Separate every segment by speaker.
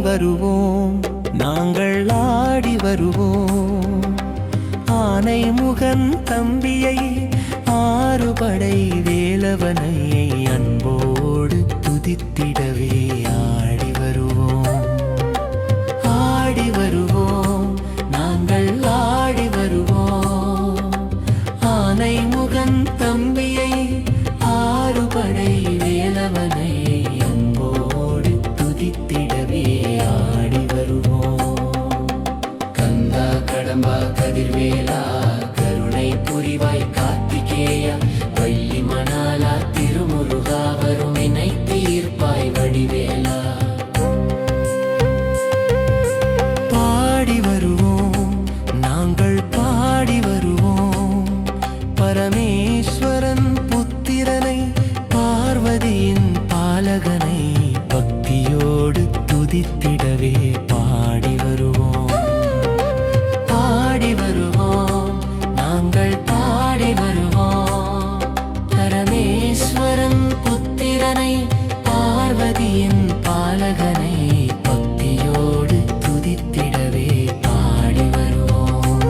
Speaker 1: வருவோம், நாங்கள் ஆடி வருவோம். ஆனை முகன் தம்பியை, ஆறுபடை வேலவனை அன்போடு துதித்திடவே ஆடி வருவோம். ஆடி வருவோம், நாங்கள் ஆடி வருவோம். ஆனை முகன் தம்பியை, ஆறுபடை வேலவனை அன்போடு துதித்திடவே ஆடி வருவோம். கந்தா கடம்பா கதிர்வேலா, கருணை புரிவாய் கார்த்திகேயா, வள்ளி மணாலா திருமுருகா, வரும் வினை தீர்ப்பாய் வடிவேலா. பாடி வருவோம், நாங்கள் பாடி வருவோம். பரமேஸ்வரன் புத்திரனை, பார்வதியின் பாலகனை பக்தியோடு துதித்திடவே பாடி வருவோம். பாடி வருவோம், நாங்கள் பாடி வருவோம். பரமேஸ்வரன் புத்திரனை, பார்வதியின் பாலகனை பக்தியோடு துதித்திடவே பாடி வருவோம்.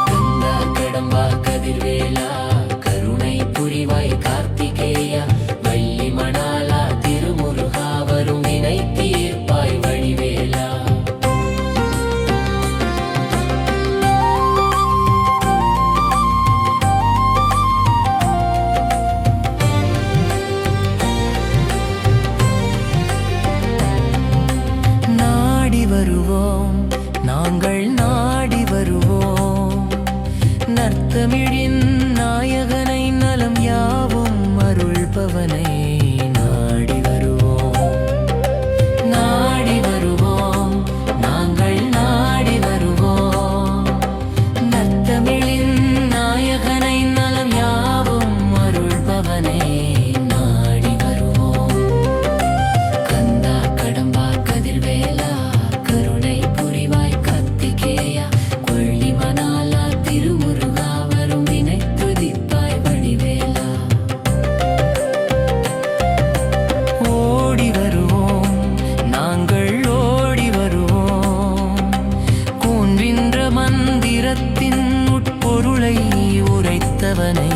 Speaker 1: கந்தா கடம்பா கதிர்வேலா, கருணை புரிவாய் கார்த்திகேயா, வள்ளி மணாலா திருமுருகா, வரும் வினை தீர்ப்பாய் வடிவேலா. நாடி வருவோம், நாங்கள் நாடி வருவோம். நர்த்தமிழின் நாயகனை, நலம் யாவும் அருள்பவனை நாடி வருவோம். நாடி வருவோம், நாங்கள் நாடி வருவோம். நர்த்தமிழின் நாயகனை, நலம் யாவும் அருள்பவனை நாடி வருவோம். கந்தா கடம்பா கதிர்வேலா, கருணை புரிவாய் கார்த்திகேயா, வள்ளி மணாலா திருமுருகா, வரும் வினை துதிப்பாய் வடிவேலா. ஓடி வருவோம், நாங்கள் ஓடி வருவோம். கூன்றின்ற மந்திரத்தின் உட்பொருளை உரைத்தவனை